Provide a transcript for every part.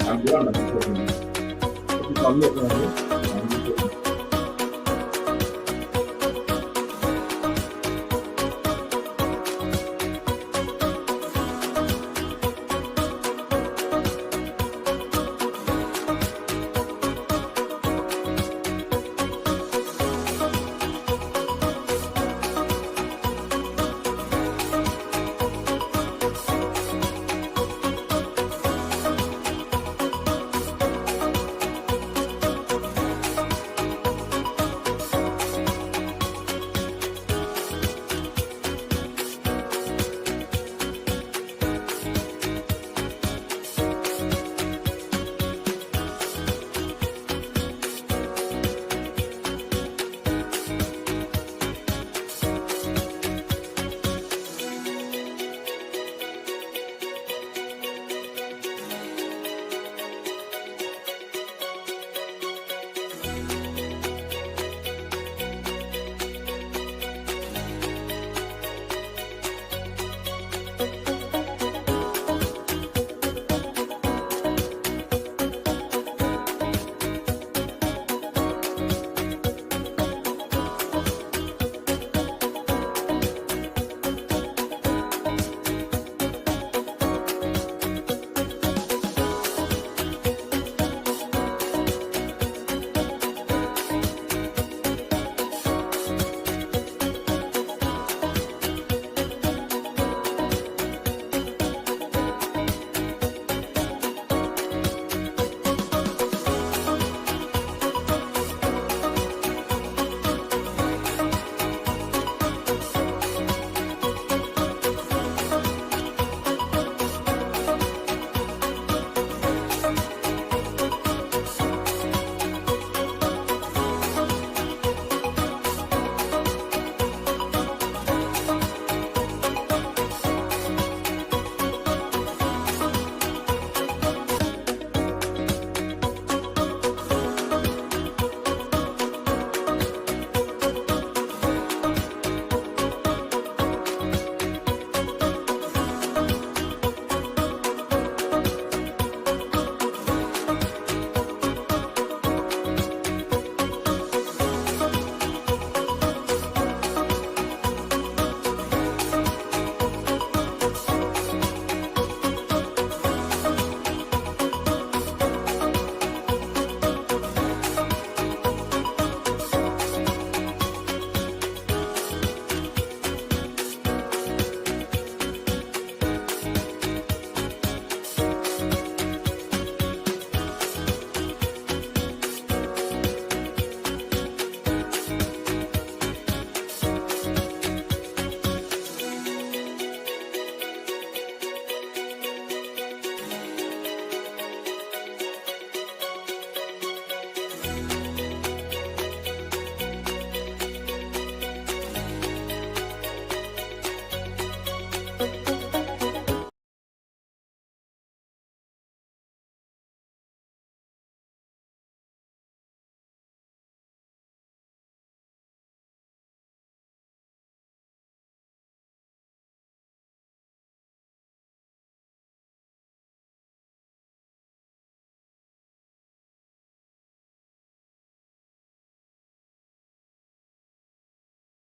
I'm the one that's talking. If you can make one,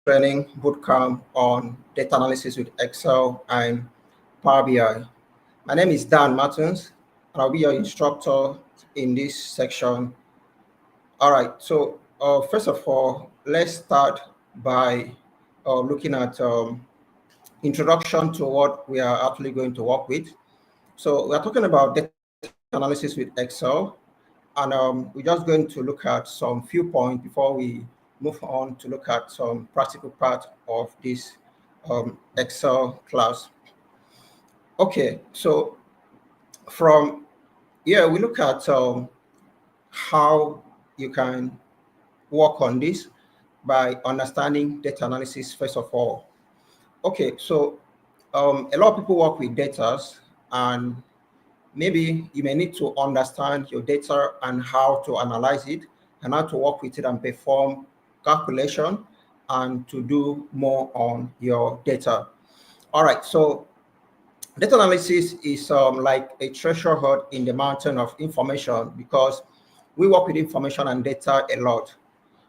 training bootcamp on data analysis with Excel and Power BI. My name is Dan Martins, and I'll be your instructor in this section. All right, so first of all, let's start by looking at introduction to what we are actually going to work with. So we're talking about data analysis with Excel, and we're just going to look at some few points before we move on to look at some practical part of this Excel class. Okay, so from here we look at how you can work on this by understanding data analysis first of all. Okay, so a lot of people work with data, and maybe you may need to understand your data and how to analyze it and how to work with it and perform calculation and to do more on your data. All right, so Data analysis is like a treasure hunt in the mountain of information because we work with information and data a lot.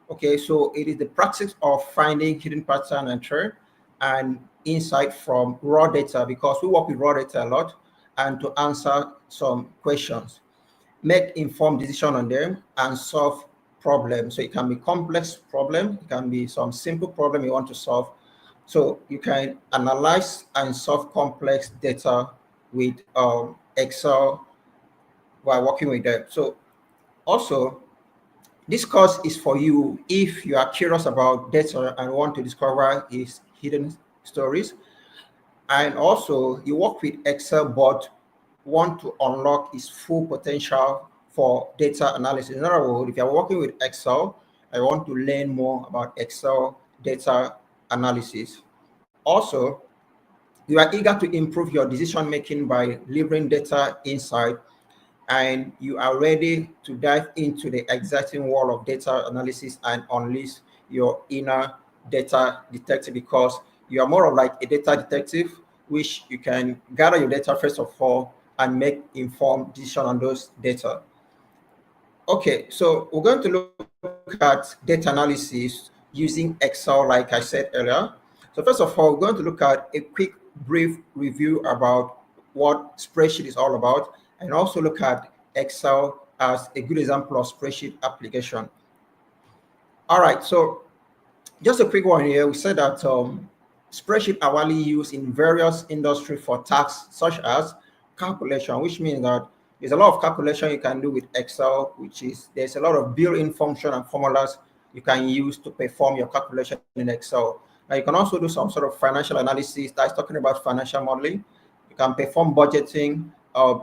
Okay, so it is the practice of finding hidden pattern and trend and insight from raw data because we work with raw data a lot and to answer some questions, make informed decision on them and solve problems. So it can be complex problem, it can be some simple problem you want to solve. So you can analyze and solve complex data with Excel while working with them. So also, this course is for you if you are curious about data and want to discover its hidden stories. And also, you work with Excel but want to unlock its full potential for data analysis. In other words, if you're working with Excel, I want to learn more about Excel data analysis. Also, you are eager to improve your decision making by delivering data insight, and you are ready to dive into the exciting world of data analysis and unleash your inner data detective because you are more of like a data detective, which you can gather your data first of all and make informed decision on those data. Okay, so we're going to look at data analysis using Excel, like I said earlier. So first of all, we're going to look at a quick, brief review about what spreadsheet is all about, and also look at Excel as a good example of spreadsheet application. All right, so just a quick one here. We said that spreadsheet are widely used in various industries for tasks such as calculation, which means that there's a lot of calculation you can do with Excel, which is there's a lot of built-in function and formulas you can use to perform your calculation in Excel. Now you can also do some sort of financial analysis that's talking about financial modeling. You can perform budgeting,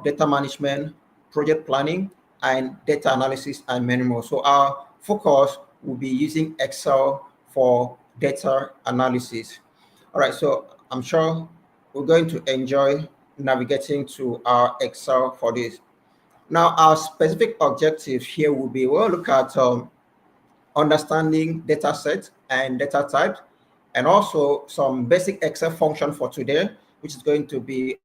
data management, project planning, and data analysis, and many more. So our focus will be using Excel for data analysis. All right, so I'm sure we're going to enjoy navigating to our Excel for this. Now, our specific objective here will be we'll look at understanding data set and data type, and also some basic Excel function for today, which is going to be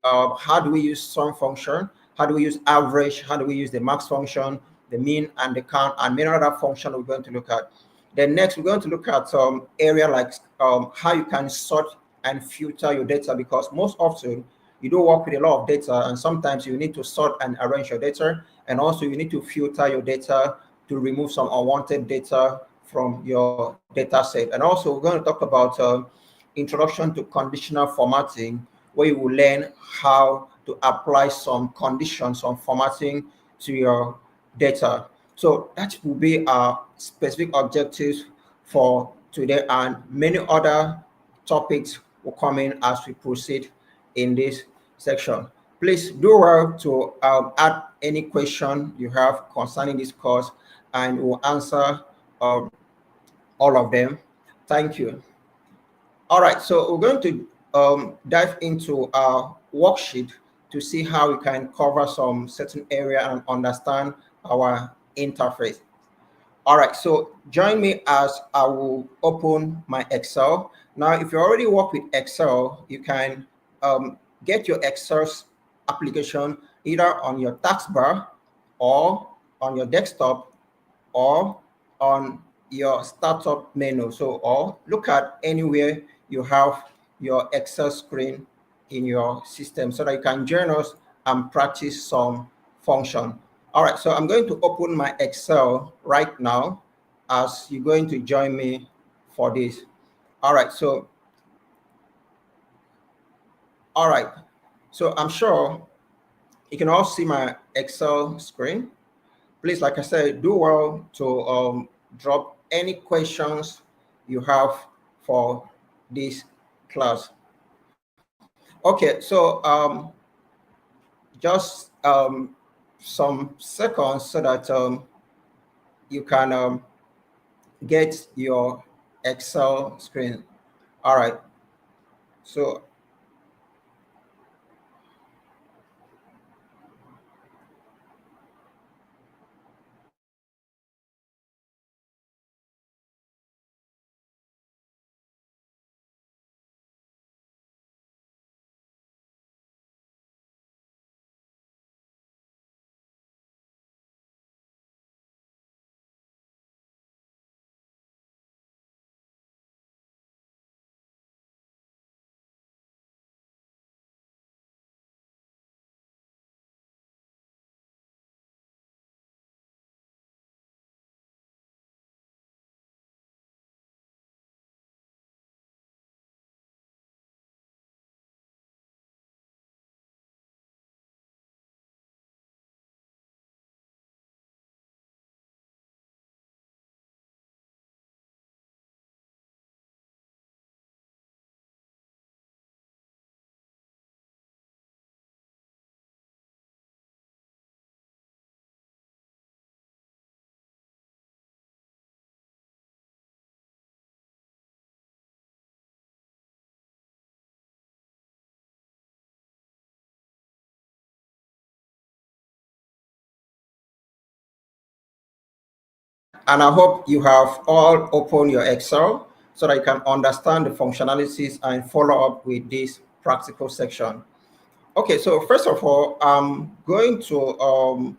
how do we use sum function, how do we use average, how do we use the max function, the mean and the count, and many other function we're going to look at. Then next, we're going to look at some area like how you can sort and filter your data because most often you do work with a lot of data and sometimes you need to sort and arrange your data, and also you need to filter your data to remove some unwanted data from your data set. And also we're going to talk about introduction to conditional formatting, where you will learn how to apply some conditions, some formatting to your data. So that will be our specific objectives for today, and many other topics will come in as we proceed in this section. Please do well to add any question you have concerning this course, and we'll answer um, all of them. Thank you. All right, so we're going to dive into our worksheet to see how we can cover some certain area and understand our interface. All right, so join me as I will open my Excel. Now, if you already work with Excel, you can get your Excel application either on your taskbar or on your desktop or on your startup menu. So, or look at anywhere you have your Excel screen in your system so that you can join us and practice some function. All right, so I'm going to open my Excel right now as you're going to join me for this. All right, so, all right. So I'm sure you can all see my Excel screen. Please, like I said, do well to drop any questions you have for this class. Okay, so just some seconds so that you can get your Excel screen. All right, so And I hope you have all opened your Excel so that you can understand the functionalities and follow up with this practical section. Okay, so first of all, I'm going to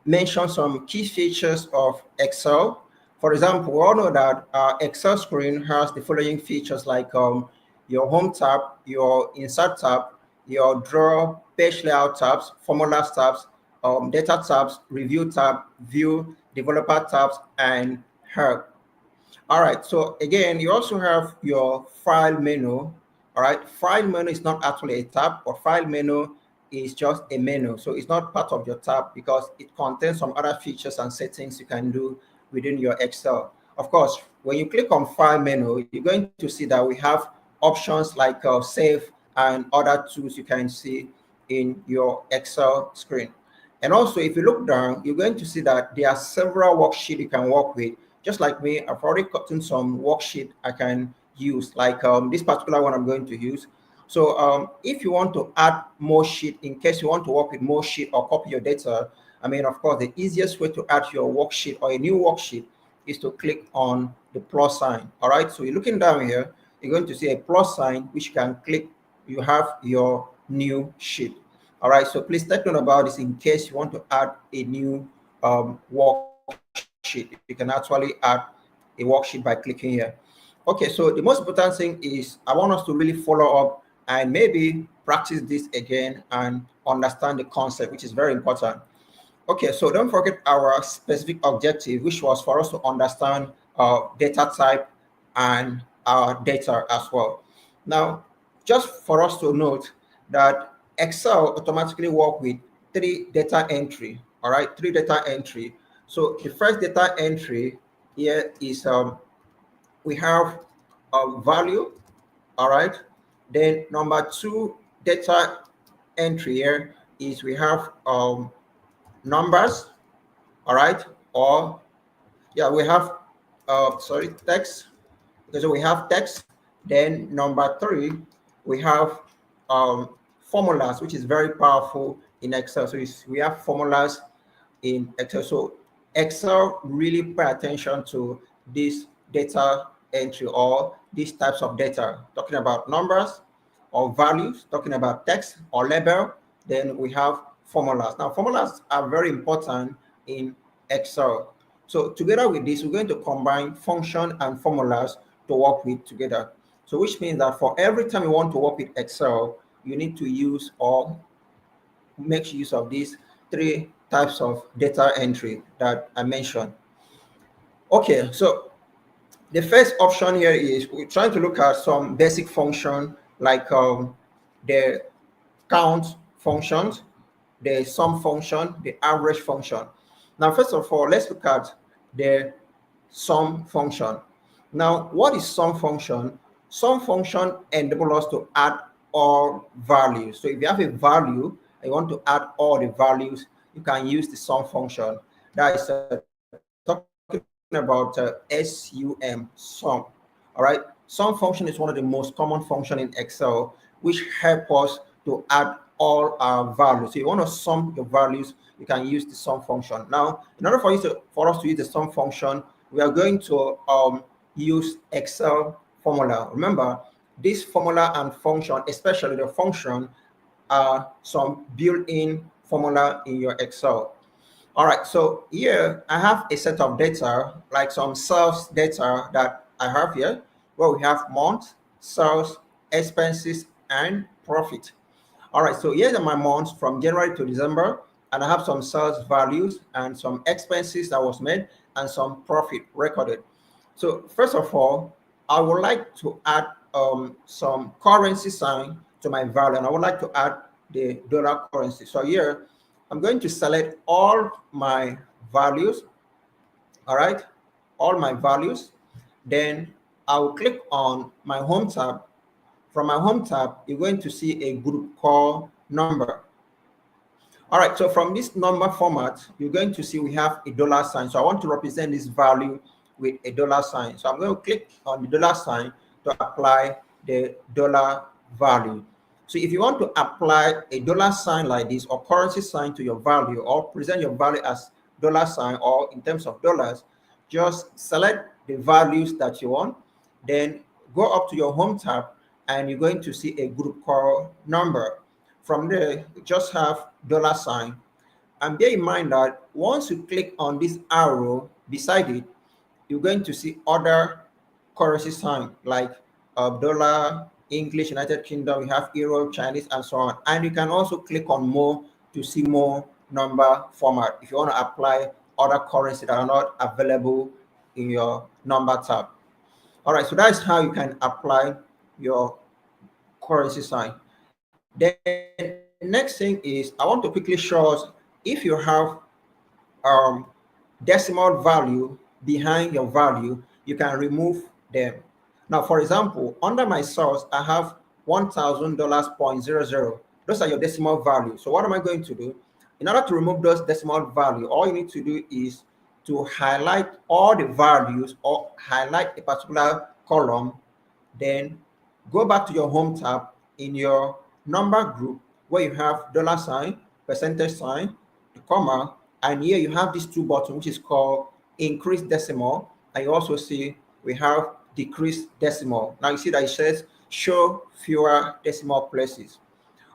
mention some key features of Excel. For example, we all know that Excel screen has the following features like your home tab, your insert tab, your draw, page layout tabs, formulas tabs, data tabs, review tab, view, developer tabs, and help. All right, so again, you also have your file menu. All right, file menu is not actually a tab, but file menu is just a menu. So it's not part of your tab because it contains some other features and settings you can do within your Excel. Of course, when you click on file menu, you're going to see that we have options like save and other tools you can see in your Excel screen. And also, if you look down, you're going to see that there are several worksheets you can work with. Just like me, I've already gotten some worksheet I can use, like this particular one I'm going to use. So if you want to add more sheet, in case you want to work with more sheet or copy your data, I mean, of course, the easiest way to add your worksheet or a new worksheet is to click on the plus sign. All right, so you're looking down here, you're going to see a plus sign, which you can click, you have your new sheet. All right, so please take note about this in case you want to add a new worksheet. You can actually add a worksheet by clicking here. Okay, so the most important thing is I want us to really follow up and maybe practice this again and understand the concept, which is very important. Okay, so don't forget our specific objective, which was for us to understand data type and our data as well. Now, just for us to note that Excel automatically work with three data entry. All right, three data entry. So the first data entry here is we have value. All right. Then number two data entry here is we have numbers. All right, or yeah, we have text. Okay, so we have text. Then number three, we have formulas, which is very powerful in Excel. So we have formulas in Excel. So Excel really pay attention to this data entry or these types of data, talking about numbers or values, talking about text or label. Then we have formulas. Now, formulas are very important in Excel. So together with this, we're going to combine function and formulas to work with together. So which means that for every time you want to work with Excel, you need to use or make use of these three types of data entry that I mentioned. Okay, so the first option here is we're trying to look at some basic function like the count functions, the sum function, the average function. Now, first of all, let's look at the sum function. Now, what is sum function? Sum function enables us to add all values. So if you have a value and you want to add all the values, you can use the sum function. That is talking about SUM, sum. All right. Sum function is one of the most common function in Excel, which help us to add all our values. So you want to sum your values, you can use the sum function. Now, in order for us to use the sum function, we are going to use Excel formula. Remember, this formula and function, especially the function, are some built-in formula in your Excel. All right, so here I have a set of data, like some sales data that I have here, where we have month, sales, expenses, and profit. All right, so here's my months from January to December, and I have some sales values and some expenses that was made and some profit recorded. So first of all, I would like to add some currency sign to my value, and I would like to add the dollar currency. So here, I'm going to select all my values, all right, all my values. Then I will click on my home tab. From my home tab, you're going to see a group called number. All right, so from this number format, you're going to see we have a dollar sign. So I want to represent this value with a dollar sign. So I'm going to click on the dollar sign to apply the dollar value. So if you want to apply a dollar sign like this or currency sign to your value or present your value as dollar sign or in terms of dollars, just select the values that you want, then go up to your home tab, and you're going to see a group called number. From there, just have $sign. And bear in mind that once you click on this arrow beside it, you're going to see other currency sign like dollar, English, United Kingdom, we have Euro, Chinese, and so on. And you can also click on more to see more number format if you want to apply other currency that are not available in your number tab. All right, so that's how you can apply your currency sign. Then next thing is I want to quickly show us if you have um, decimal value behind your value, you can remove them. Now, for example, under my source, I have $1,000.00. Those are your decimal value. So what am I going to do? In order to remove those decimal value, all you need to do is to highlight all the values or highlight a particular column, then go back to your home tab in your number group where you have $sign, percentage sign, the comma, and here you have these two buttons, which is called increase decimal, and you also see we have decrease decimal. Now you see that it says show fewer decimal places.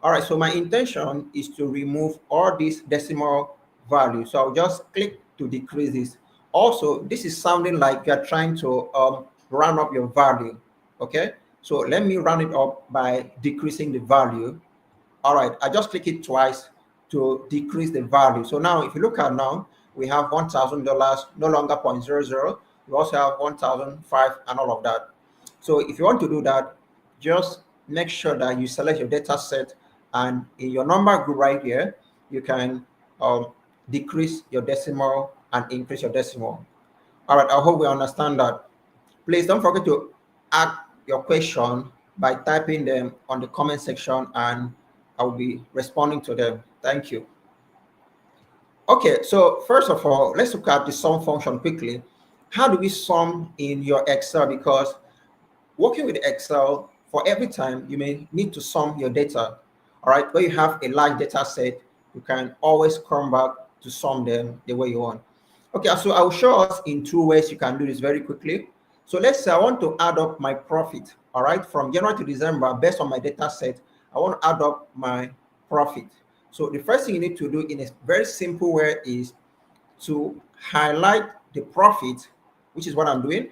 All right, so my intention is to remove all these decimal values. So I'll just click to decrease this. Also, this is sounding like you're trying to round up your value. Okay, so let me round it up by decreasing the value. All right, I just click it twice to decrease the value. So now if you look at now, we have $1,000, no longer 0.00. We also have 1,005 and all of that. So if you want to do that, just make sure that you select your data set, and in your number group right here, you can decrease your decimal and increase your decimal. All right, I hope we understand that. Please don't forget to add your question by typing them on the comment section, and I'll be responding to them. Thank you. Okay, so first of all, let's look at the sum function quickly. How do we sum in your Excel? Because working with Excel, for every time you may need to sum your data. All right, where you have a large data set, you can always come back to sum them the way you want. Okay, so I'll show us in two ways you can do this very quickly. So let's say I want to add up my profit, all right, from January to December based on my data set. I want to add up my profit. So the first thing you need to do in a very simple way is to highlight the profit, which is what I'm doing.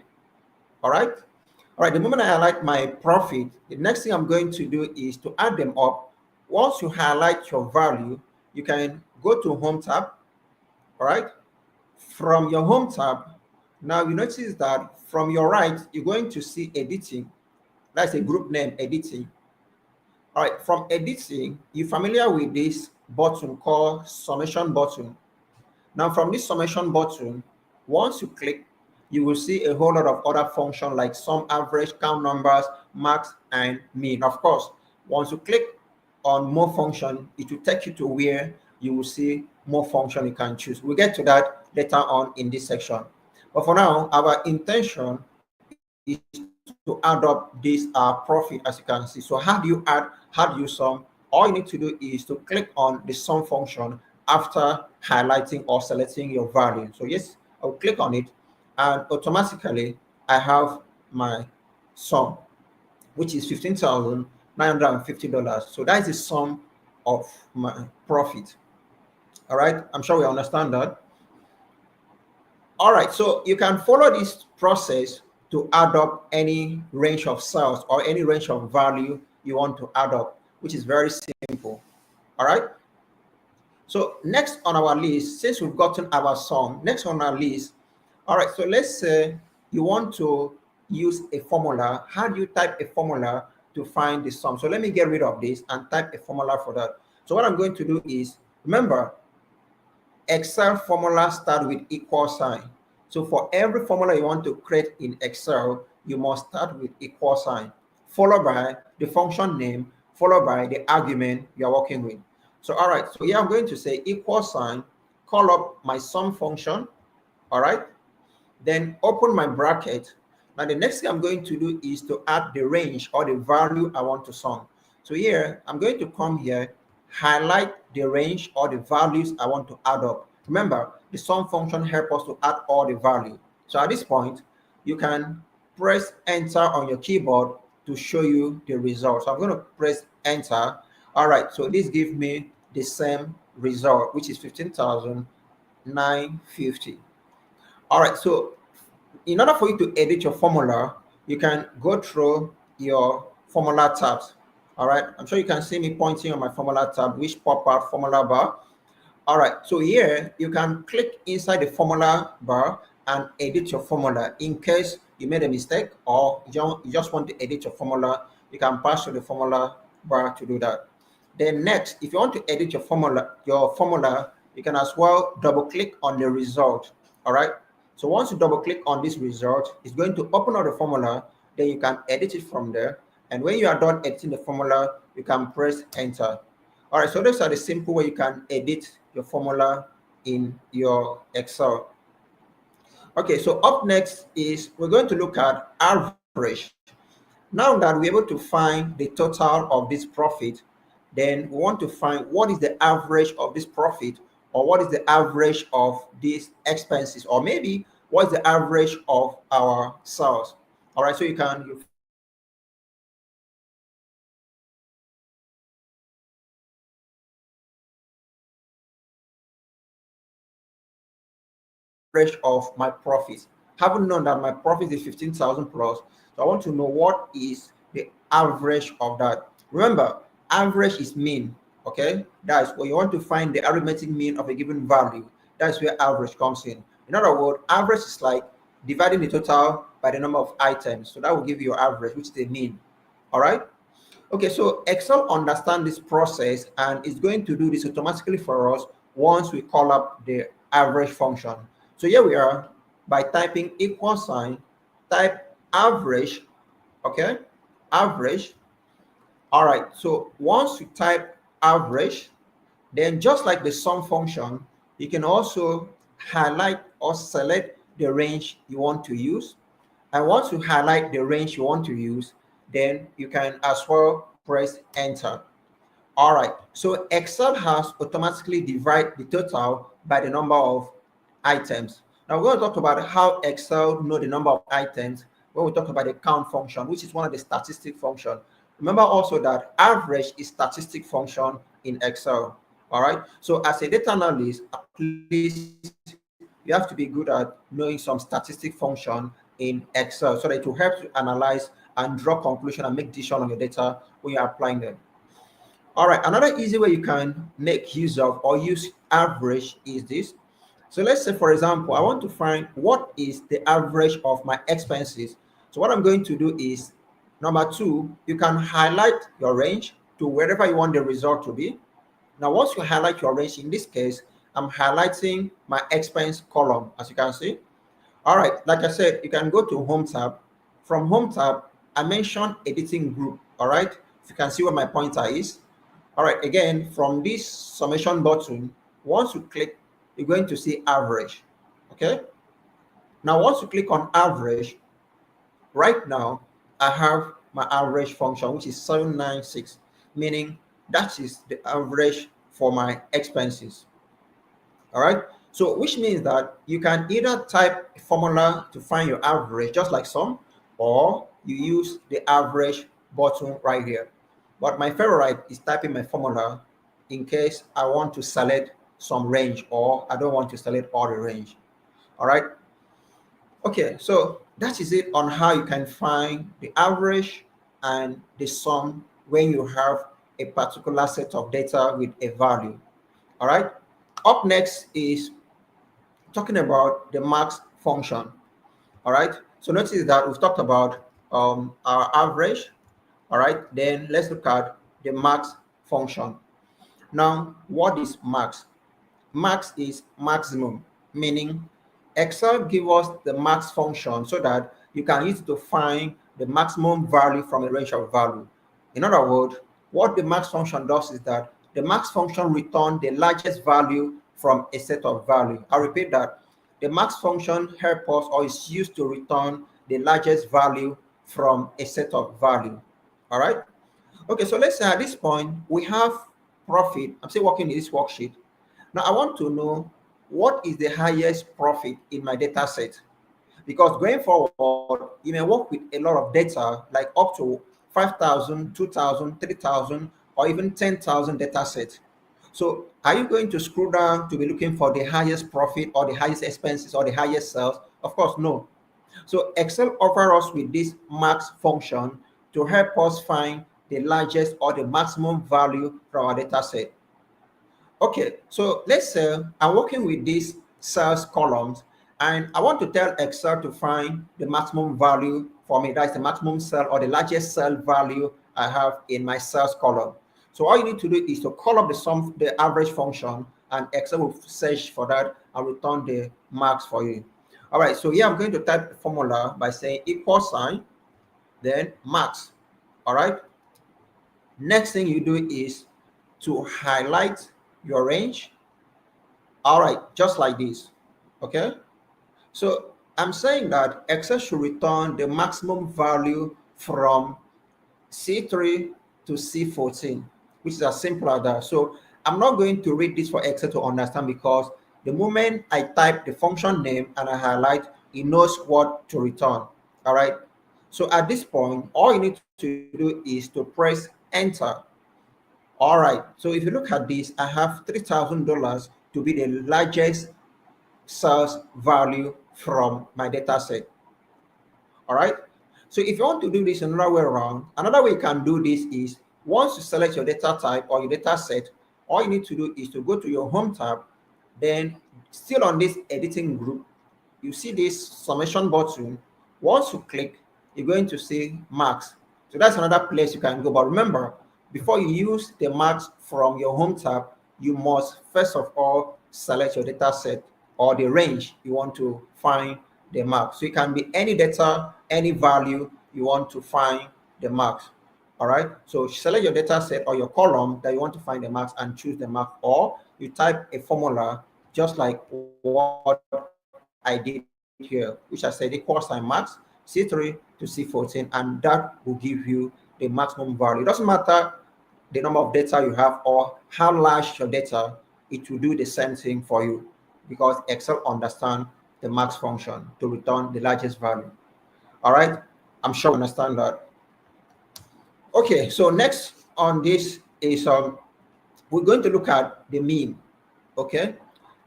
All right. All right. The moment I highlight my profit, the next thing I'm going to do is to add them up. Once you highlight your value, you can go to Home tab. All right. From your Home tab, now you notice that from your right, you're going to see editing. That's a group name, editing. All right, from editing, you're familiar with this button called summation button. Now from this summation button, once you click, you will see a whole lot of other functions like sum, average, count numbers, max, and mean. Of course, once you click on more function, it will take you to where you will see more function you can choose. We'll get to that later on in this section. But for now, our intention is to add up this profit, as you can see. So how do you add, how do you sum? All you need to do is to click on the sum function after highlighting or selecting your value. So yes, I'll click on it, and automatically I have my sum, which is $15,950. So that is the sum of my profit. All right, I'm sure we understand that. All right, so you can follow this process to add up any range of cells or any range of value you want to add up, which is very simple. All right. So next on our list, since we've gotten our sum, next on our list, all right, so let's say you want to use a formula. How do you type a formula to find the sum? So let me get rid of this and type a formula for that. So what I'm going to do is, remember, Excel formula start with equal sign. So for every formula you want to create in Excel, you must start with equal sign, followed by the function name, followed by the argument you're working with. So, all right, so here I'm going to say equal sign, call up my sum function, all right, then open my bracket. Now the next thing I'm going to do is to add the range or the value I want to sum. So here, I'm going to come here, highlight the range or the values I want to add up. Remember, the sum function helps us to add all the value. So at this point, you can press enter on your keyboard to show you the result. So I'm going to press enter. All right, so this gives me the same result, which is 15,950. All right, so in order for you to edit your formula, you can go through your formula tabs. All right, I'm sure you can see me pointing on my formula tab, which pop out formula bar. All right, so here you can click inside the formula bar and edit your formula. In case you made a mistake or you just want to edit your formula, you can pass through the formula bar to do that. Then next, if you want to edit your formula, you can as well double click on the result. All right. So once you double click on this result, it's going to open up the formula. Then you can edit it from there. And when you are done editing the formula, you can press enter. All right. So those are the simple way you can edit your formula in your Excel. Okay. So up next is we're going to look at average. Now that we're able to find the total of this profit, then we want to find what is the average of this profit, or what is the average of these expenses, or maybe what's the average of our sales. All right, so you find the average of my profit, then you can find the average of my expenses. All right, so this is the average of my profits. Haven't known that my profit is 15,000 plus, so I want to know what is the average of that. Remember, average is mean. Okay, that's where you want to find the arithmetic mean of a given value. That's where average comes in. In other words, average is like dividing the total by the number of items. So that will give you your average, which is the mean. All right. Okay, so Excel understands this process and is going to do this automatically for us once we call up the average function. So here we are, by typing equal sign, type average, okay, average. All right, so once you type average, then just like the sum function, you can also highlight or select the range you want to use. And once you highlight the range you want to use, then you can as well press enter. All right, so Excel has automatically divided the total by the number of items. Now we're going to talk about how Excel know the number of items when we talk about the count function, which is one of the statistic function. Remember also that average is statistic function in Excel. All right, so as a data analyst, at least you have to be good at knowing some statistic function in Excel so that it will help you analyze and draw conclusion and make decision on your data when you're applying them. All right, another easy way you can make use of or use average is this. So let's say, for example, I want to find what is the average of my expenses. So what I'm going to do is, number two, you can highlight your range to wherever you want the result to be. Now, once you highlight your range, in this case, I'm highlighting my expense column, as you can see. All right, like I said, you can go to Home tab. From Home tab, I mentioned editing group. All right, if you can see where my pointer is. All right, again, from this summation button, once you click, you're going to see average. Okay, now once you click on average, right now, I have my average function, which is 796, meaning that is the average for my expenses. All right, so which means that you can either type a formula to find your average, just like some, or you use the average button right here. But my favorite is typing my formula in case I want to select some range or I don't want to select all the range. All right, okay, so that is it on how you can find the average and the sum when you have a particular set of data with a value. All right, up next is talking about the max function. All right, so notice that we've talked about our average. All right, then let's look at the max function. Now, what is max? Max is maximum, meaning Excel gives us the max function so that you can use it to find the maximum value from a range of value. In other words, what the max function does is that the max function returns the largest value from a set of value. I repeat that the max function helps us or is used to return the largest value from a set of value. All right. Okay, so let's say at this point we have profit. I'm still working in this worksheet. Now I want to know what is the highest profit in my data set. Because going forward, you may work with a lot of data, like up to 5,000, 2,000, 3,000, or even 10,000 data sets. So are you going to scroll down to be looking for the highest profit or the highest expenses or the highest sales? Of course, no. So Excel offers us with this max function to help us find the largest or the maximum value from our data set. Okay, so let's say I'm working with these sales columns and I want to tell Excel to find the maximum value for me. That's the maximum cell or the largest cell value I have in my sales column. So all you need to do is to call up the average function, and Excel will search for that and return the max for you. All right, so here I'm going to type the formula by saying equal sign, then max. All right. Next thing you do is to highlight your range. All right, just like this. Okay. So I'm saying that Excel should return the maximum value from C3 to C14, which is as simple as that. So I'm not going to read this for Excel to understand, because the moment I type the function name and I highlight, it knows what to return. All right. So at this point, all you need to do is to press enter. All right. So if you look at this, I have $3,000 to be the largest sales value from my data set. All right. So if you want to do this another way around, another way you can do this is, once you select your data type or your data set, all you need to do is to go to your home tab, then still on this editing group, you see this summation button. Once you click, you're going to see max. So that's another place you can go. But remember, before you use the max from your home tab, you must first of all select your data set or the range you want to find the max. So it can be any data, any value you want to find the max. All right. So select your data set or your column that you want to find the max and choose the max, or you type a formula just like what I did here, which I said equals sign max C3 to C14, and that will give you the maximum value. It doesn't matter the number of data you have or how large your data, it will do the same thing for you, because Excel understands the max function to return the largest value. All right, I'm sure you understand that. Okay, so next on this is we're going to look at the mean. Okay,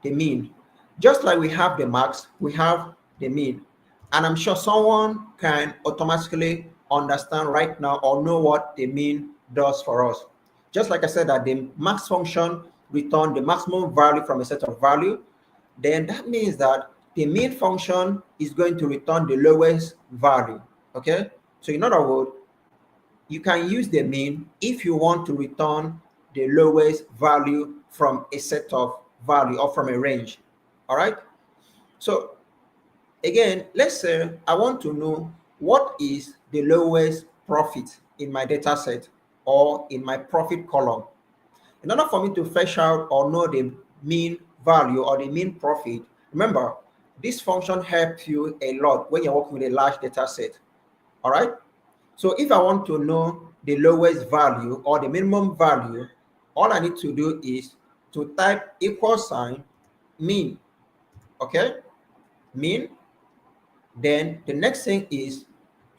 the mean. Just like we have the max, we have the mean. And I'm sure someone can automatically understand right now or know what the mean does for us. Just like I said, that the max function return the maximum value from a set of value, then that means that the mean function is going to return the lowest value. Okay, so in other words, you can use the mean if you want to return the lowest value from a set of value or from a range. All right. So again, let's say I want to know what is the lowest profit in my data set or in my profit column. In order for me to fetch out or know the mean value or the mean profit, remember, this function helps you a lot when you're working with a large data set. All right. So if I want to know the lowest value or the minimum value, all I need to do is to type equal sign mean. Okay, mean. Then the next thing is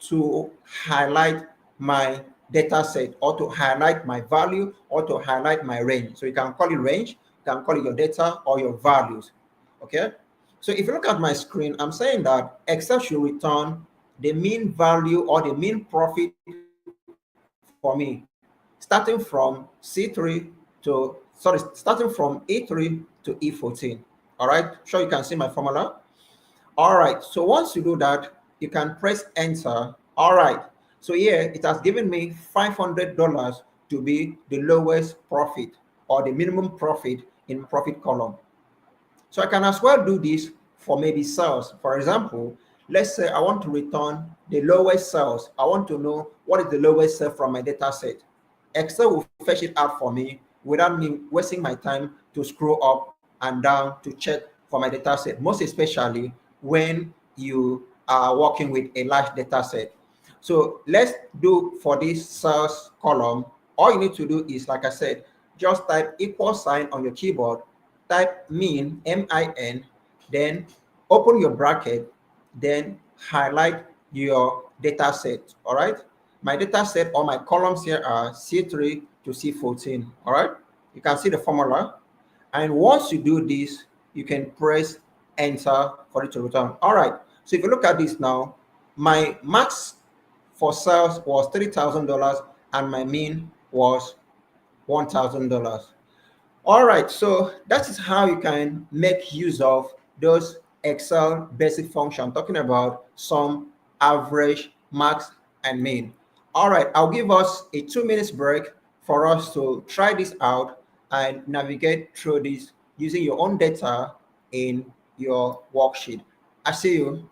to highlight my data set, or to highlight my value, or to highlight my range. So you can call it range, you can call it your data or your values. Okay. So if you look at my screen, I'm saying that Excel should return the mean value or the mean profit for me, starting from C3 to, starting from A3 to E14. All right. Sure, you can see my formula. All right. So once you do that, you can press enter. All right. So here it has given me $500 to be the lowest profit or the minimum profit in profit column. So I can as well do this for maybe sales. For example, let's say I want to return the lowest sales. I want to know what is the lowest sale from my data set. Excel will fetch it out for me without me wasting my time to scroll up and down to check for my data set, most especially when you are working with a large data set. So let's do for this sales column. All you need to do is, like I said, just type equal sign on your keyboard, type mean, M-I-N, then open your bracket, then highlight your data set. All right. My data set or my columns here are C3 to C14. All right. You can see the formula. And once you do this, you can press enter for it to return. All right. So if you look at this now, my max for sales was $3,000 and my mean was $1,000. All right, so that is how you can make use of those Excel basic function, talking about sum, average, max, and mean. All right, I'll give us a 2 minutes break for us to try this out and navigate through this using your own data in your worksheet. I see you.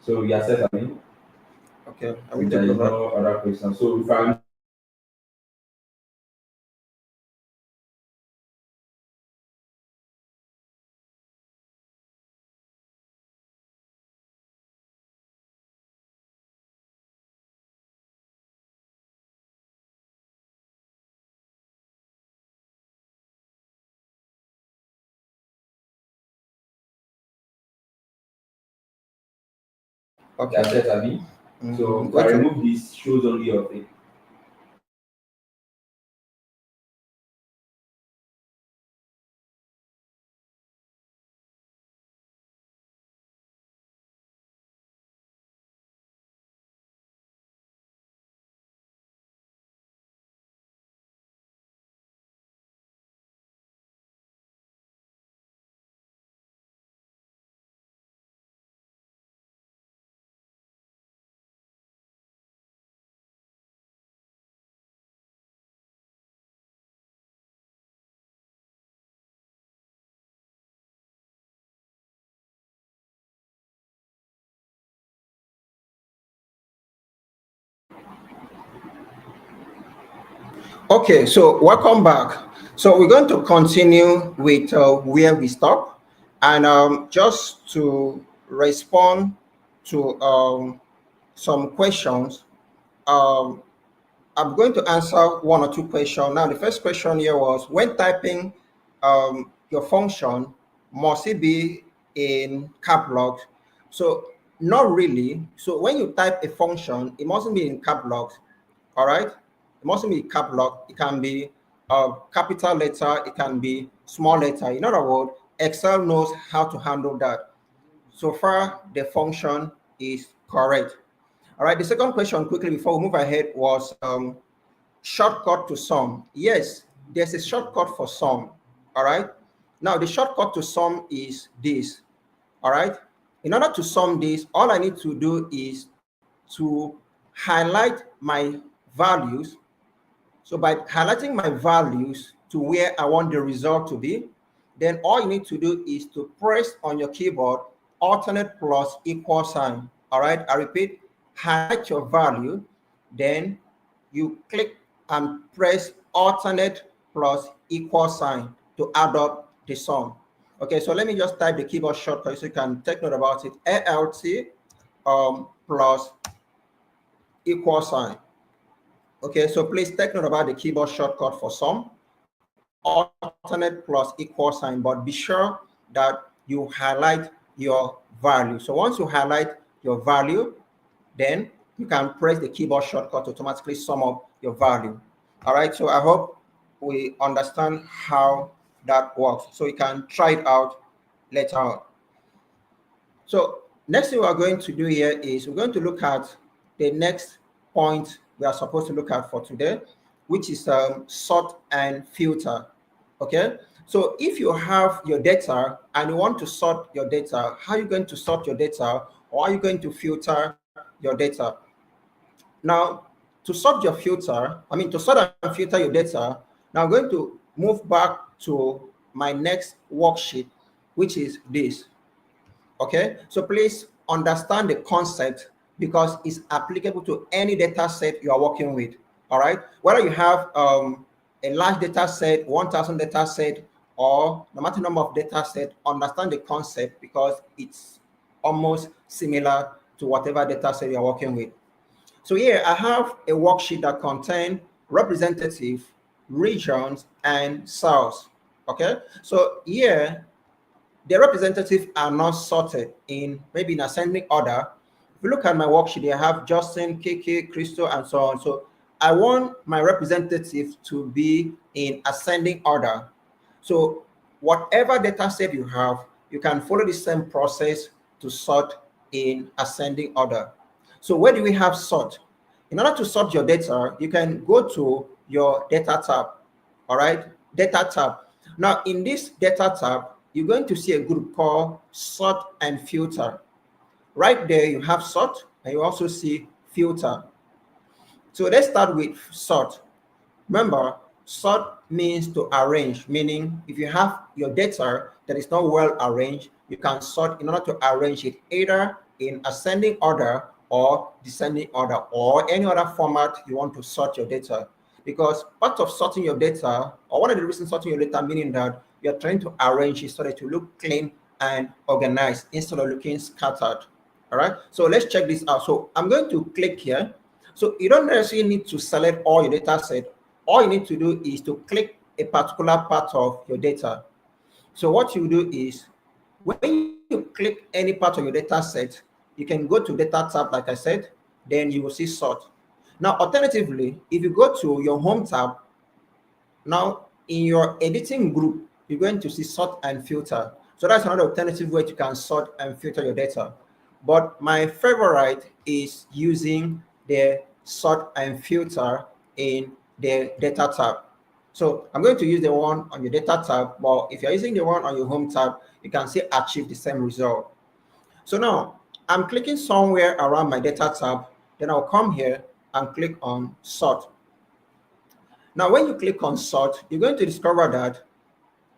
So you accept me. Okay, I'm going If to there go is back. no other question, so if I you Okay. accept me. So if I Going to remove this, shows only of it. Okay, so welcome back. So we're going to continue with where we stop, and just to respond to some questions, um, I'm going to answer one or two questions. Now, the first question here was, when typing your function, must it be in cap lock? So not really. So when you type a function, it mustn't be in cap lock. All right. It mustn't be cap lock. It can be capital letter. It can be small letter. In other words, Excel knows how to handle that. So far, the function is correct. All right. The second question, quickly before we move ahead, was shortcut to sum. Yes, there's a shortcut for sum. All right. Now, the shortcut to sum is this. All right. In order to sum this, all I need to do is to highlight my values. So by highlighting my values to where I want the result to be, then all you need to do is to press on your keyboard alternate plus equal sign. All right. I repeat, highlight your value, then you click and press alternate plus equal sign. to add up the sum. Okay, so let me just type the keyboard shortcut so you can take note about it. ALT plus equal sign. Okay, so please take note about the keyboard shortcut for sum, alternate plus equal sign, but be sure that you highlight your value. So once you highlight your value, then you can press the keyboard shortcut to automatically sum up your value. All right, so I hope we understand how that works. So you can try it out later on. So next thing we're going to do here is we're going to look at the next point we are supposed to look at for today, which is sort and filter. Okay, so if you have your data and you want to sort your data, how are you going to sort your data, or are you going to filter your data? Now, to sort your filter, to sort and filter your data, now I'm going to move back to my next worksheet, which is this. Okay, so please understand the concept because it's applicable to any data set you are working with. All right, whether you have a large data set, 1,000 data set, or no matter number of data set, understand the concept because it's almost similar to whatever data set you're working with. So here I have a worksheet that contains representative, regions, and cells. Okay, so here the representatives are not sorted in maybe in ascending order. If you look at my worksheet, I have Justin, Kiki, Crystal, and so on. So I want my representative to be in ascending order. So whatever data set you have, you can follow the same process to sort in ascending order. So where do we have sort? In order to sort your data, you can go to your data tab. All right, data tab. Now in this data tab, you're going to see a group called sort and filter. Right there, you have sort and you also see filter. So let's start with sort. Remember, sort means to arrange, meaning if you have your data that is not well arranged, you can sort in order to arrange it either in ascending order or descending order or any other format you want to sort your data. Because part of sorting your data, or one of the reasons sorting your data, meaning that you're trying to arrange it so that you look clean and organized instead of looking scattered. All right, so let's check this out. So I'm going to click here. So you don't necessarily need to select all your data set. All you need to do is to click a particular part of your data. So what you do is when you click any part of your data set, you can go to data tab, like I said, then you will see sort. Now, alternatively, if you go to your home tab, now in your editing group, you're going to see sort and filter. So that's another alternative way you can sort and filter your data. But my favorite is using the sort and filter in the data tab. So I'm going to use the one on your data tab, but if you're using the one on your home tab, you can still achieve the same result. So now I'm clicking somewhere around my data tab, then I'll come here and click on sort. Now, when you click on sort, you're going to discover that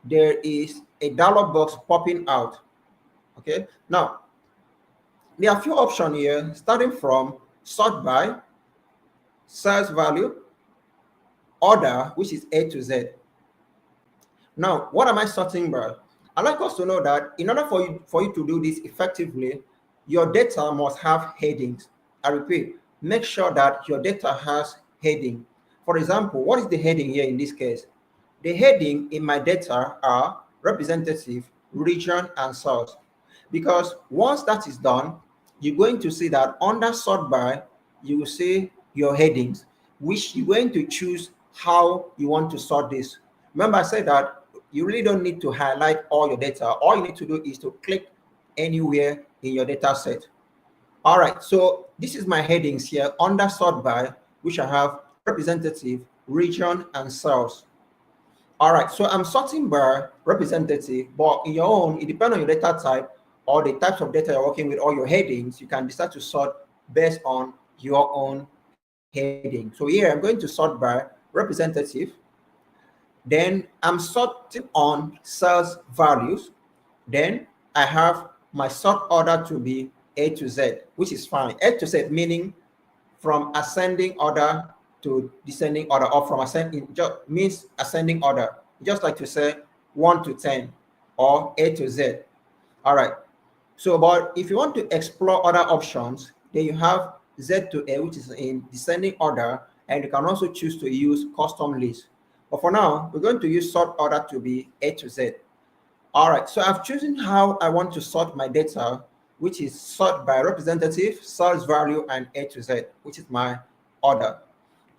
there is a dialog box popping out. Okay, now there are a few options here, starting from sort by, sales value, order, which is A to Z. Now, what am I sorting by? I'd like us to know that in order for you to do this effectively, your data must have headings. I repeat, make sure that your data has heading. For example, what is the heading here in this case? The heading in my data are representative, region, and source. Because once that is done, you're going to see that under sort by, you will see your headings, which you're going to choose how you want to sort this. Remember, I said that you really don't need to highlight all your data. All you need to do is to click anywhere in your data set. All right, so this is my headings here under sort by, which I have representative, region, and source. All right, so I'm sorting by representative, but in your own, it depends on your data type or the types of data you're working with or your headings. You can decide to sort based on your own heading. So here I'm going to sort by representative. Then I'm sorting on sales values. Then I have my sort order to be A to Z, which is fine. A to Z meaning from ascending order to descending order, or from ascending, just means ascending order. Just like to say 1 to 10 or A to Z. All right. So, but if you want to explore other options, then you have Z to A, which is in descending order, and you can also choose to use custom list. But for now, we're going to use sort order to be A to Z. All right, so I've chosen how I want to sort my data, which is sort by representative, source value, and A to Z, which is my order.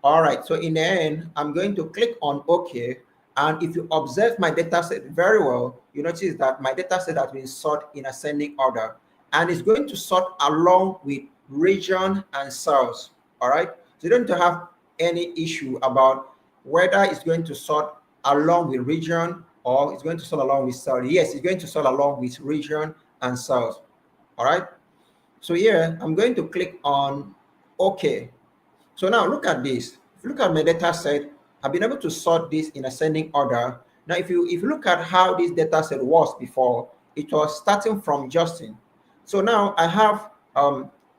All right, so in the end, I'm going to click on OK. And if you observe my data set very well, you notice that my data set has been sorted in ascending order. And it's going to sort along with region and cells. All right, so you don't have any issue about whether it's going to sort along with region or it's going to sort along with cell. Yes, it's going to sort along with region and cells. All right, so here I'm going to click on OK. So now look at this. If you look at my data set, I've been able to sort this in ascending order. Now, if you look at how this data set was before, it was starting from Justin. So now I have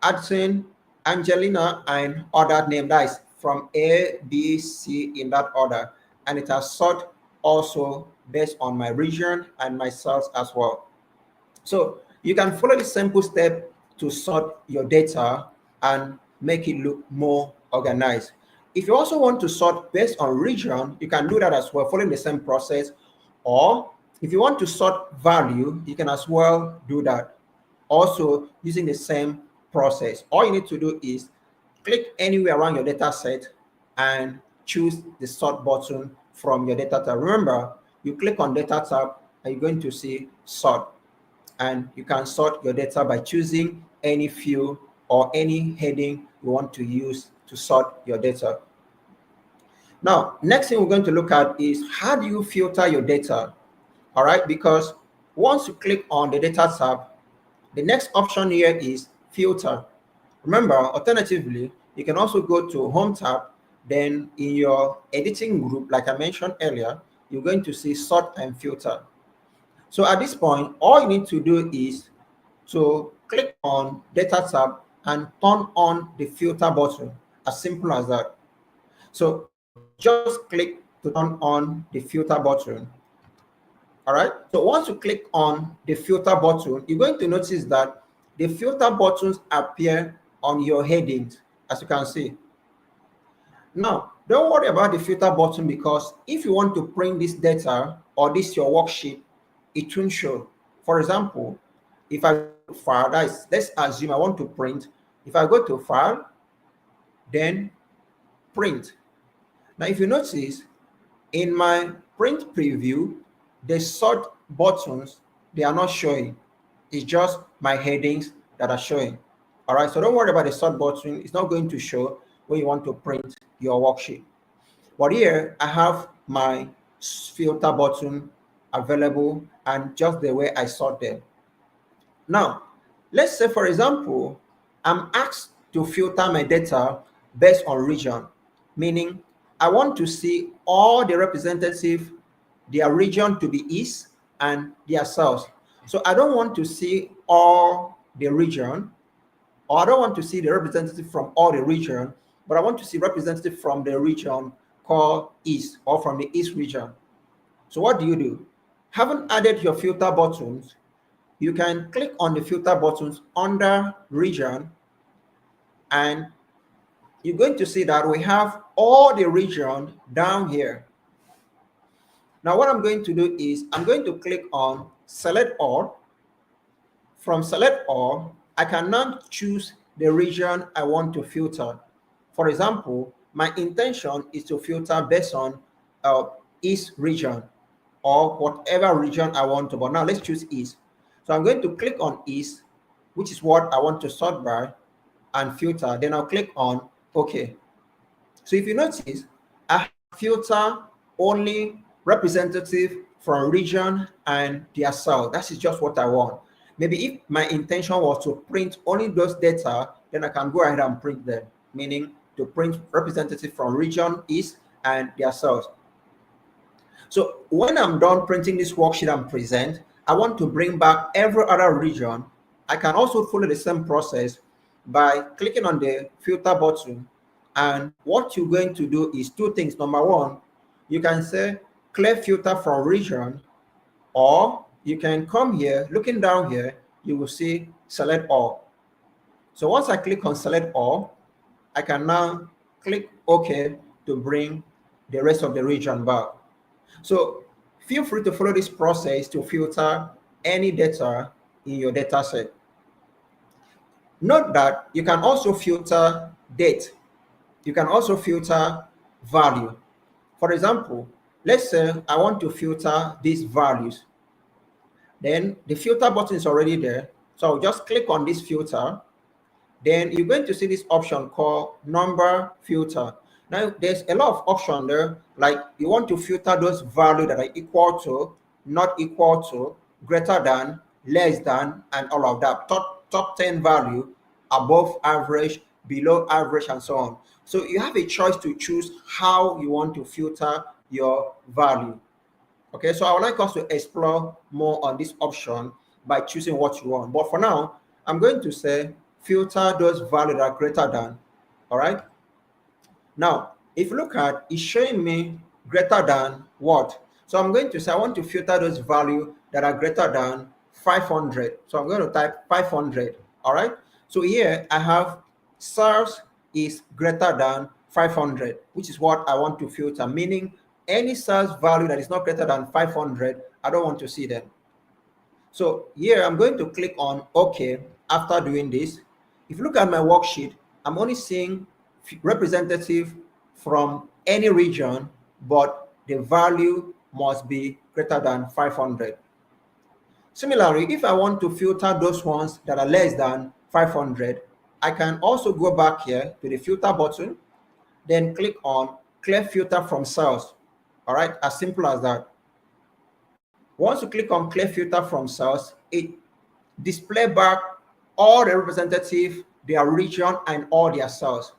Addison, Angelina, and other name that is from A, B, C in that order. And it has sort also based on my region and my cells as well. So you can follow the simple step to sort your data and make it look more organized. If you also want to sort based on region, you can do that as well, following the same process. Or if you want to sort value, you can as well do that, also using the same process. All you need to do is click anywhere around your data set and choose the sort button from your data tab. Remember, you click on data tab and you're going to see sort, and you can sort your data by choosing any field or any heading you want to use to sort your data. Now, next thing we're going to look at is how do you filter your data? All right, because once you click on the data tab, the next option here is filter. Remember, alternatively, you can also go to home tab. Then in your editing group, like I mentioned earlier, you're going to see sort and filter. So at this point, all you need to do is to click on data tab and turn on the filter button, as simple as that. So just click to turn on the filter button. All right. So once you click on the filter button, you're going to notice that the filter buttons appear on your headings, as you can see. Now, don't worry about the filter button, because if you want to print this data or this your worksheet, it won't show. For example, if I go to file, that is, let's assume I want to print. If I go to file, then print. Now, if you notice, in my print preview, the sort buttons, they are not showing. It's just my headings that are showing. All right, so don't worry about the sort button. It's not going to show when you want to print your worksheet. But here I have my filter button available and just the way I sort them. Now, let's say, for example, I'm asked to filter my data based on region, meaning I want to see all the representative, their region to be east and their south. So I don't want to see all the region, or I don't want to see the representative from all the region, but I want to see representative from the region called east, or from the east region. So what do? Having added your filter buttons, you can click on the filter buttons under region, and you're going to see that we have all the region down here. Now what I'm going to do is I'm going to click on select all. From select all, I can now choose the region I want to filter. For example, my intention is to filter based on East region, or whatever region I want to, but now let's choose East. So I'm going to click on East, which is what I want to sort by, and filter. Then I'll click on OK. So if you notice, I filter only representative from region and their cell. That is just what I want. Maybe if my intention was to print only those data, then I can go ahead and print them, meaning to print representative from region East and their cells. So when I'm done printing this worksheet and present, I want to bring back every other region. I can also follow the same process by clicking on the filter button. And what you're going to do is two things. Number one, you can say clear filter from region, Or you can come here, looking down here, you will see select all. So once I click on select all, I can now click OK to bring the rest of the region back. So feel free to follow this process to filter any data in your data set. Note that you can also filter date. You can also filter value. For example, let's say I want to filter these values. Then the filter button is already there. So I'll just click on this filter. Then you're going to see this option called number filter. Now there's a lot of options there, like you want to filter those values that are equal to, not equal to, greater than, less than, and all of that. Top 10 value, above average, below average, and so on. So you have a choice to choose how you want to filter your value. Okay, so I would like us to explore more on this option by choosing what you want. But for now, I'm going to say filter those values that are greater than. All right. Now, if you look at, it's showing me greater than what? So I'm going to say I want to filter those values that are greater than 500. So I'm going to type 500. All right. So here I have sales is greater than 500, which is what I want to filter, meaning any sales value that is not greater than 500, I don't want to see them. So here I'm going to click on OK after doing this. If you look at my worksheet, I'm only seeing representative from any region, but the value must be greater than 500. Similarly, if I want to filter those ones that are less than 500, I can also go back here to the filter button, then click on clear filter from cells. All right, as simple as that. Once you click on clear filter from cells, it display back all the representative, their region, and all their cells.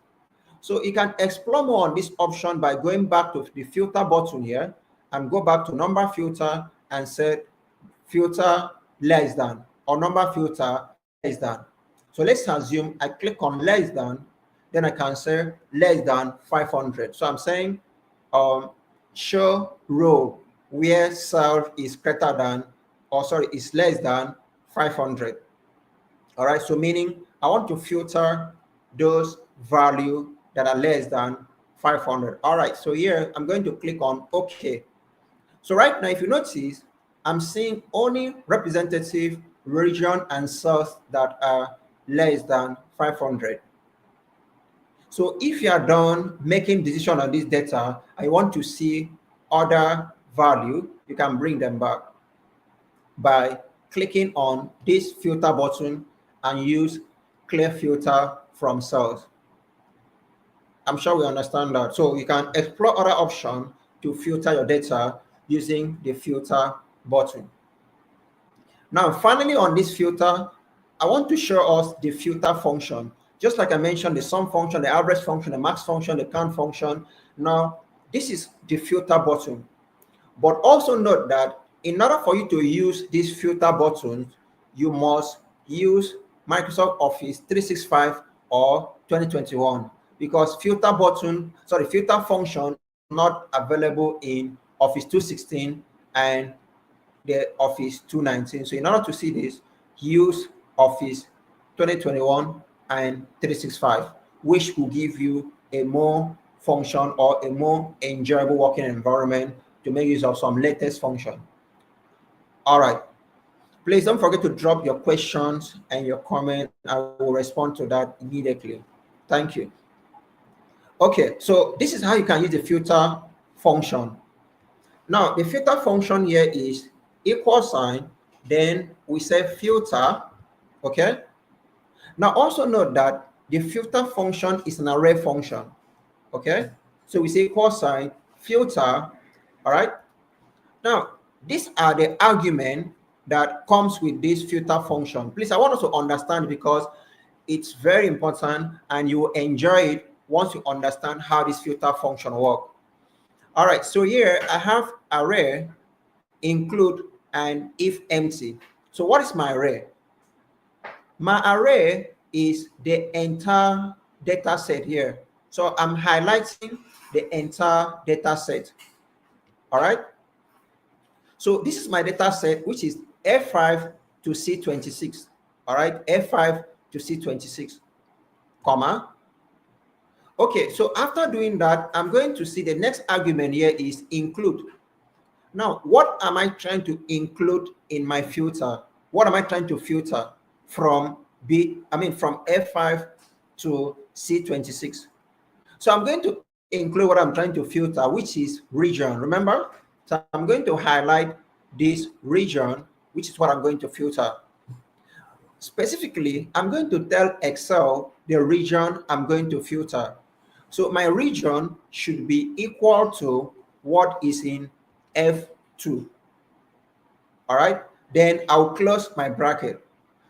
So you can explore more on this option by going back to the filter button here and go back to number filter and set filter less than, or number filter less than. So let's assume I click on less than, then I can say less than 500. So I'm saying show row where cell is greater than, or sorry, is less than 500. All right, so meaning I want to filter those value that are less than 500. All right, so here I'm going to click on OK. So right now, if you notice, I'm seeing only representative region and cells that are less than 500. So if you are done making decision on this data, I want to see other value, you can bring them back by clicking on this filter button and use clear filter from cells. I'm sure we understand that. So you can explore other options to filter your data using the filter button. Now, finally on this filter, I want to show us the filter function. Just like I mentioned, the sum function, the average function, the max function, the count function. Now, this is the filter button. But also note that in order for you to use this filter button, you must use Microsoft Office 365 or 2021, because filter function is not available in Office 216 and the Office 219. So in order to see this, use Office 2021 and 365, which will give you a more function or a more enjoyable working environment to make use of some latest function. All right. Please don't forget to drop your questions and your comment. I will respond to that immediately. Thank you. Okay, so this is how you can use the filter function. Now, the filter function here is equal sign, then we say filter, okay? Now, also note that the filter function is an array function, okay? So we say equal sign, filter, all right? Now, these are the arguments that comes with this filter function. Please, I want us to understand because it's very important and you will enjoy it once you understand how this filter function works. All right, so here I have array, include, and if empty. So what is my array? My array is the entire data set here. So I'm highlighting the entire data set. All right. So this is my data set, which is F5 to C26. All right, F5 to C26, comma. Okay, so after doing that, I'm going to see the next argument here is include. Now, what am I trying to include in my filter? What am I trying to filter from from F5 to C26? So I'm going to include what I'm trying to filter, which is region. Remember? So I'm going to highlight this region, which is what I'm going to filter. Specifically, I'm going to tell Excel the region I'm going to filter. So my region should be equal to what is in F2. All right, then I'll close my bracket.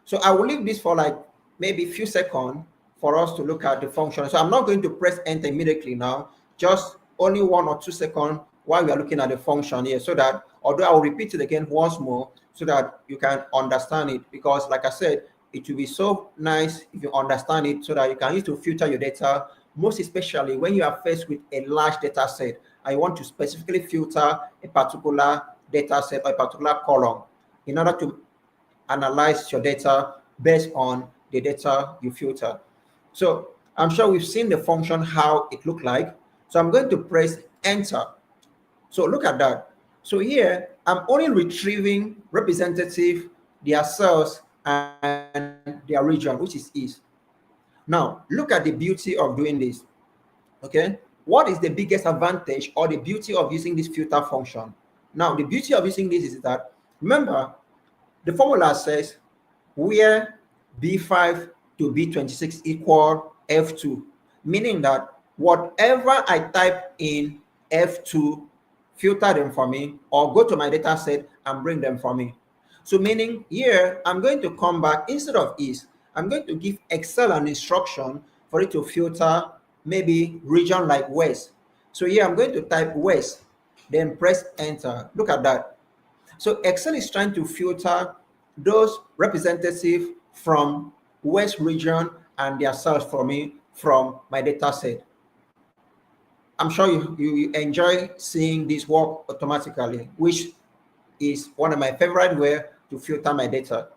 So I will leave this for like maybe a few seconds for us to look at the function. So I'm not going to press enter immediately now, just only 1 or 2 seconds while we are looking at the function here, so that although I'll repeat it again once more so that you can understand it, because like I said, it will be so nice if you understand it so that you can use to filter your data, most especially when you are faced with a large data set and you want to specifically filter a particular data set or a particular column in order to analyze your data based on the data you filter. So I'm sure we've seen the function, how it looked like. So I'm going to press enter. So look at that. So here, I'm only retrieving representative, their cells, and their region, which is East. Now, look at the beauty of doing this. Okay, what is the biggest advantage or the beauty of using this filter function? Now, the beauty of using this is that, remember, the formula says where B5 to B26 equal F2, meaning that whatever I type in F2, filter them for me, or go to my data set and bring them for me. So meaning here, I'm going to come back, instead of is, I'm going to give Excel an instruction for it to filter maybe region like West. So here I'm going to type West, then press enter. Look at that. So Excel is trying to filter those representative from West region and their cells for me from my data set. I'm sure you enjoy seeing this work automatically, which is one of my favorite way to filter my data.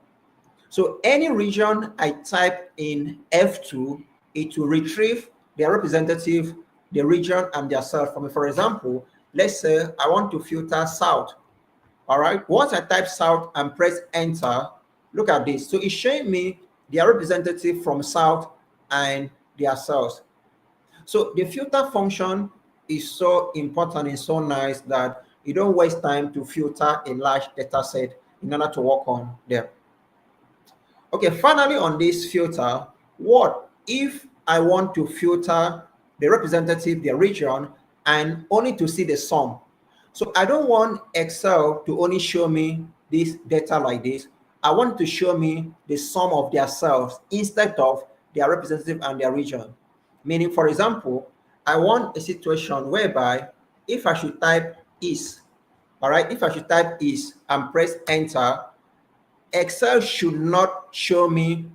So any region I type in F2, it will retrieve their representative, the region and their cell for me. For example, let's say I want to filter South. All right, once I type South and press enter, look at this. So it's showing me their representative from South and their cells. So the filter function is so important and so nice that you don't waste time to filter a large data set in order to work on them. Okay, finally on this filter, what if I want to filter the representative, the region, and only to see the sum? So I don't want Excel to only show me this data like this. I want to show me the sum of their cells instead of their representative and their region. Meaning, for example, I want a situation whereby if I should type is, all right, if I should type is and press enter, Excel should not show me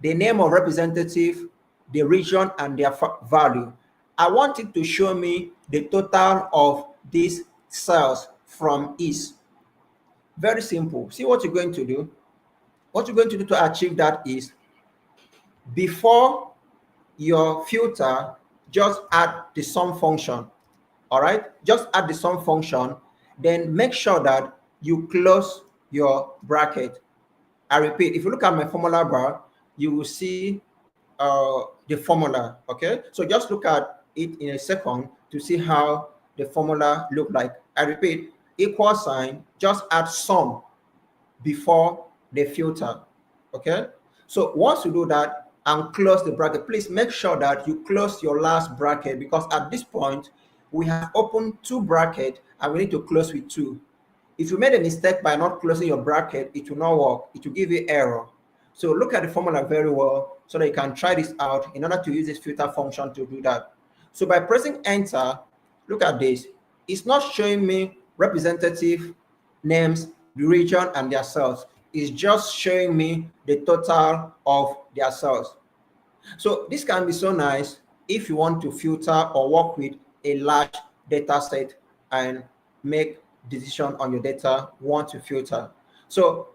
the name of representative, the region, and their value. I want it to show me the total of these cells from is. Very simple. See what you're going to do. What you're going to do to achieve that is, before your filter, just add the sum function. All right, just add the sum function, then make sure that you close your bracket. I repeat, if you look at my formula bar, you will see the formula. Okay, so just look at it in a second to see how the formula look like. I repeat, equal sign, just add sum before the filter. Okay, so once you do that and close the bracket, please make sure that you close your last bracket, because at this point we have opened 2 brackets and we need to close with 2. If you made a mistake by not closing your bracket, it will not work. It will give you error. So look at the formula very well so that you can try this out in order to use this filter function to do that. So by pressing enter, look at this. It's not showing me representative names, the region, and their cells. It's just showing me the total of their cells. So this can be so nice if you want to filter or work with a large data set and make decision on your data, want to filter. So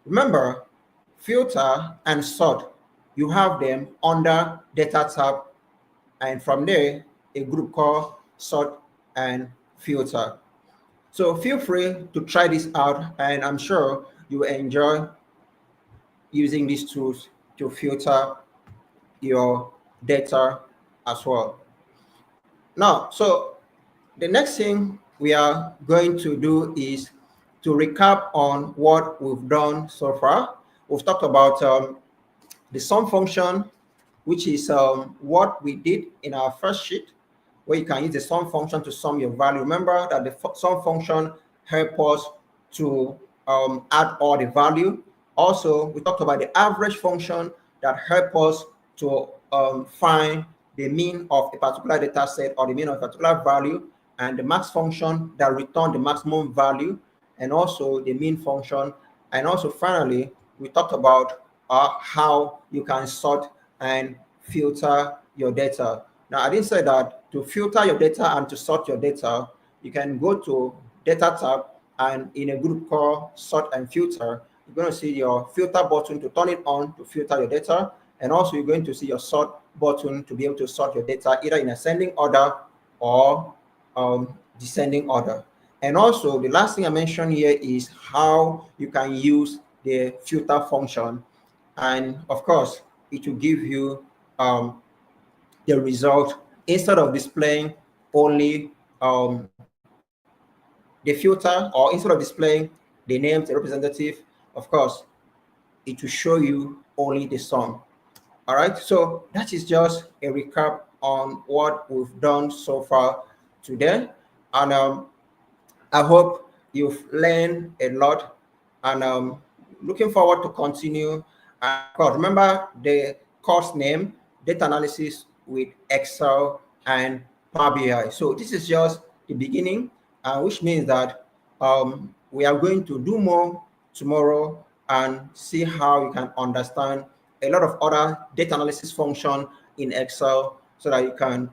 remember, filter and sort, you have them under data tab, and from there, a group called sort and filter. So feel free to try this out, and I'm sure you will enjoy using these tools to filter your data as well. Now, so the next thing we are going to do is to recap on what we've done so far. We've talked about the sum function, which is what we did in our first sheet, where you can use the sum function to sum your value. Remember that the sum function helps us to add all the value. Also, we talked about the average function that help us to find the mean of a particular data set or the mean of a particular value, and the max function that return the maximum value, and also the mean function. And also finally, we talked about how you can sort and filter your data. Now, I didn't say that to filter your data and to sort your data, you can go to data tab, and in a group called sort and filter, you're going to see your filter button to turn it on to filter your data. And also you're going to see your sort button to be able to sort your data either in ascending order or descending order. And also the last thing I mentioned here is how you can use the filter function. And of course, it will give you the result instead of displaying only the filter, or instead of displaying the names, the representative, of course, it will show you only the sum. All right, so that is just a recap on what we've done so far today. And I hope you've learned a lot, and looking forward to continue. And of course, remember the course name, Data Analysis with Excel and Power BI. So this is just the beginning, which means that we are going to do more tomorrow and see how you can understand a lot of other data analysis function in Excel, so that you can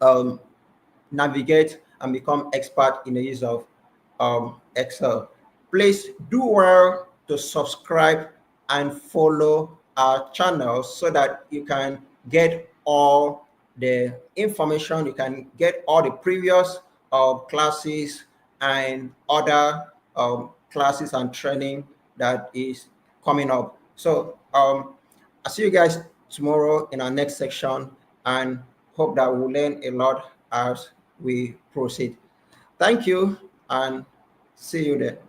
um, navigate and become expert in the use of Excel. Please do well to subscribe and follow our channel so that you can get all the information, you can get all the previous classes and other classes and training that is coming up. So I'll see you guys tomorrow in our next section, and hope that we'll learn a lot as we proceed. Thank you, and see you there.